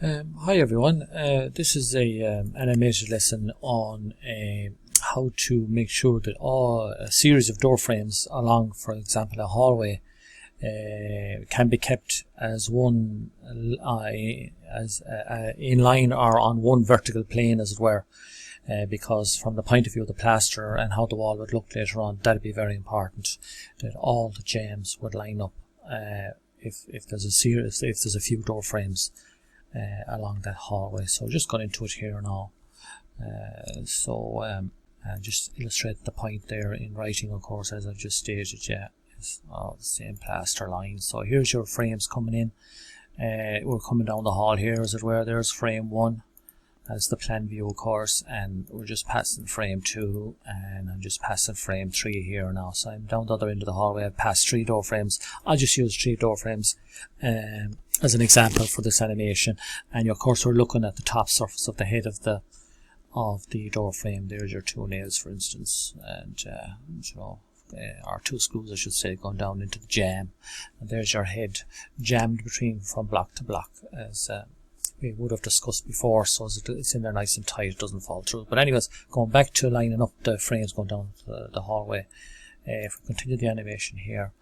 Hi everyone, this is a animated lesson on how to make sure that a series of door frames along, for example, a hallway can be kept as one in line or on one vertical plane, as it were, because from the point of view of the plaster and how the wall would look later on, that would be very important that all the jambs would line up if there's a few door frames along that hallway. So just got into it here now. Just illustrate the point there in writing, of course, as I've just stated. Yeah, it's all the same plaster line. So here's your frames coming in. We're coming down the hall here, as it were. There's frame 1 as the plan view, of course, and we're just passing frame 2, and I'm just passing frame 3 here now. So I'm down the other end of the hallway. I've passed 3 door frames. I'll just use 3 door frames as an example for this animation, and of course we're looking at the top surface of the head of the door frame. There's your 2 nails, for instance, and or 2 screws, I should say, going down into the jamb, and there's your head jammed between from block to block, as we would have discussed before, so it's in there nice and tight, it doesn't fall through. But anyways, going back to lining up the frames going down the hallway, if we continue the animation here,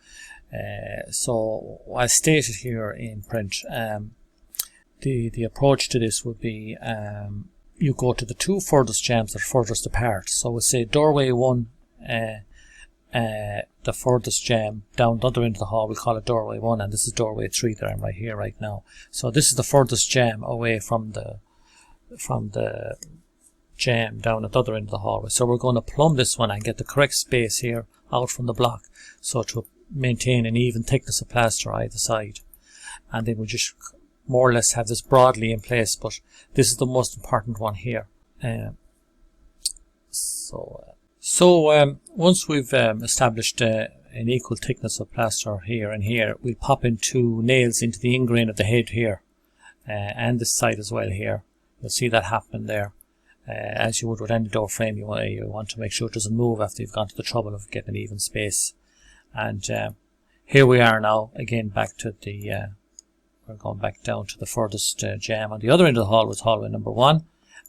so as stated here in print, the approach to this would be you go to the 2 furthest jambs that are furthest apart. So we'll say doorway 1, the furthest jamb down the other end of the hall, we'll call it doorway 1, and this is doorway 3 that I'm right here right now. So this is the furthest jamb away from the jamb down at the other end of the hallway. So we're going to plumb this one and get the correct space here out from the block, so to maintain an even thickness of plaster either side, and then we'll just more or less have this broadly in place, but this is the most important one here. Once we've established an equal thickness of plaster here and here, we'll pop in 2 nails into the ingrain of the head here, and this side as well here. You'll see that happen there. As you would with any door frame, you want to make sure it doesn't move after you've gone to the trouble of getting an even space. And here we are now, again back to the we're going back down to the furthest jamb on the other end of the hall with hallway number 1,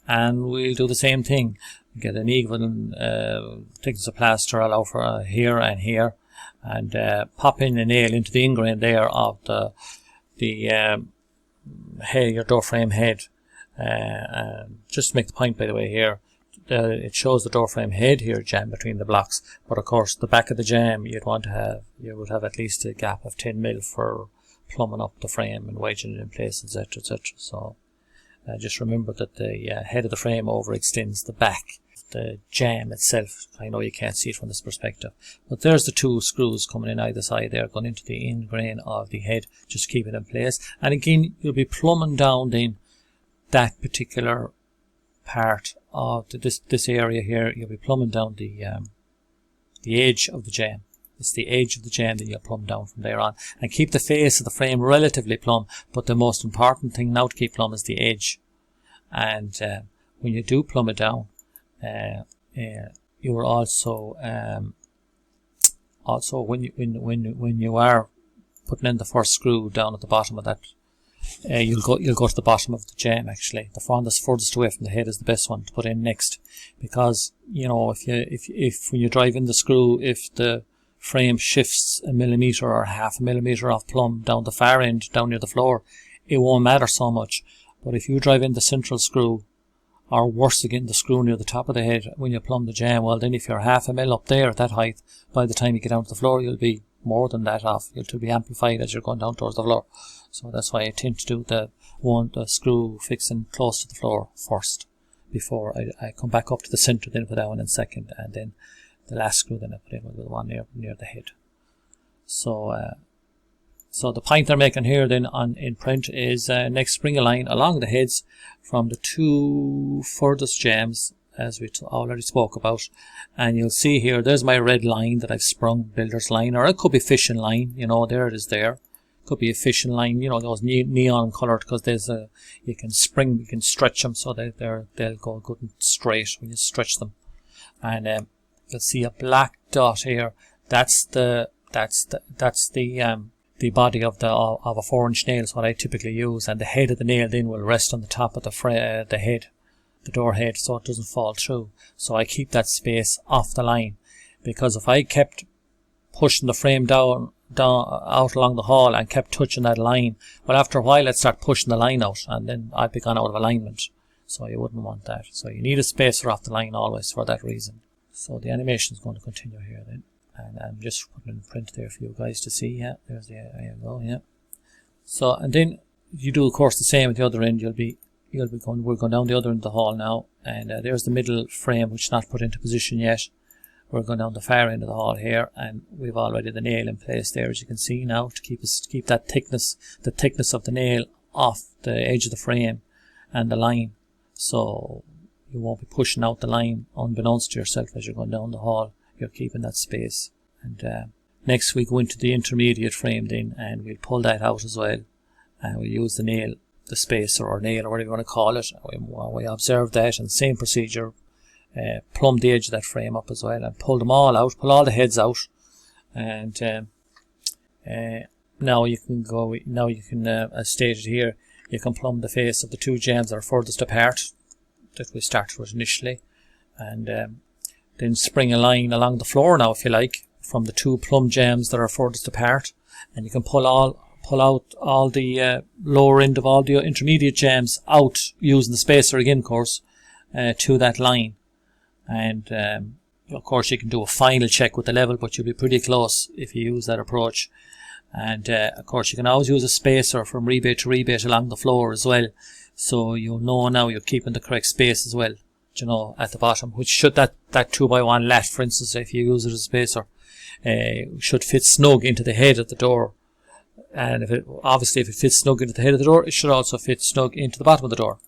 and we'll do the same thing. Get an even thickness of plaster all over here and here, and pop in a nail into the ingrain there of the head, your door frame head. Just to make the point, by the way, here it shows the door frame head here jammed between the blocks, but of course the back of the jamb you would have at least a gap of 10 mil for plumbing up the frame and wedging it in place, etc, etc. So just remember that the head of the frame overextends the back, the jamb itself. I know you can't see it from this perspective, but there's the 2 screws coming in either side there, going into the ingrain of the head, just keep it in place. And again, you'll be plumbing down then that particular part of this area here. You'll be plumbing down the edge of the jamb. It's the edge of the jamb that you'll plumb down from there on, and keep the face of the frame relatively plumb, but the most important thing now to keep plumb is the edge. And when you do plumb it down, you are also when you are putting in the first screw down at the bottom of that, you'll go to the bottom of the jamb. Actually, the one that's furthest away from the head is the best one to put in next, because you know, if when you drive in the screw, if the frame shifts a millimeter or half a millimeter off plumb down the far end, down near the floor, it won't matter so much. But if you drive in the central screw, or worse again, the screw near the top of the head when you plumb the jamb, well then if you're half a mil up there at that height, by the time you get down to the floor you'll be more than that off. You'll be amplified as you're going down towards the floor. So that's why I tend to do the screw fixing close to the floor first, before I come back up to the centre, then put that one in second, and then the last screw then I put in with the one near the head. So the point they're making here then in print is next spring a line along the heads from the 2 furthest jambs, as we already spoke about, and you'll see here there's my red line that I've sprung, builder's line, or it could be fishing line, you know, there it is there. Could be a fishing line, you know, those neon coloured, because you can stretch them so that they'll go good and straight when you stretch them. And you'll see a black dot here. That's the the body of a 4-inch nail is what I typically use, and the head of the nail then will rest on the top of the head, the door head, so it doesn't fall through. So I keep that space off the line, because if I kept pushing the frame down out along the hall and kept touching that line, well, after a while I'd start pushing the line out, and then I'd be gone out of alignment. So you wouldn't want that. So you need a spacer off the line always for that reason. So the animation is going to continue here then, and I'm just putting in print there for you guys to see. Yeah, there you go. Yeah. So, and then you do of course the same at the other end. We're going down the other end of the hall now, and there's the middle frame which is not put into position yet. We're going down the far end of the hall here, and we've already the nail in place there, as you can see now, to keep that thickness, the thickness of the nail off the edge of the frame and the line, so you won't be pushing out the line unbeknownst to yourself as you're going down the hall. You're keeping that space. And next we go into the intermediate frame then, and we'll pull that out as well, and we'll use the nail, the spacer or nail or whatever you want to call it. We observe that, and same procedure. Plumb the edge of that frame up as well, and pull them all out, pull all the heads out, and now you can as stated here, you can plumb the face of the two jambs that are furthest apart that we started with initially, and then spring a line along the floor now, if you like, from the two plumb jambs that are furthest apart, and you can pull out all the lower end of all the intermediate jambs out using the spacer again, of course, to that line. And of course you can do a final check with the level, but you'll be pretty close if you use that approach. And of course you can always use a spacer from rebate to rebate along the floor as well, so you know now you're keeping the correct space as well, you know, at the bottom, which should that 2x1 lat, for instance, if you use it as a spacer, should fit snug into the head of the door. And if it fits snug into the head of the door, it should also fit snug into the bottom of the door.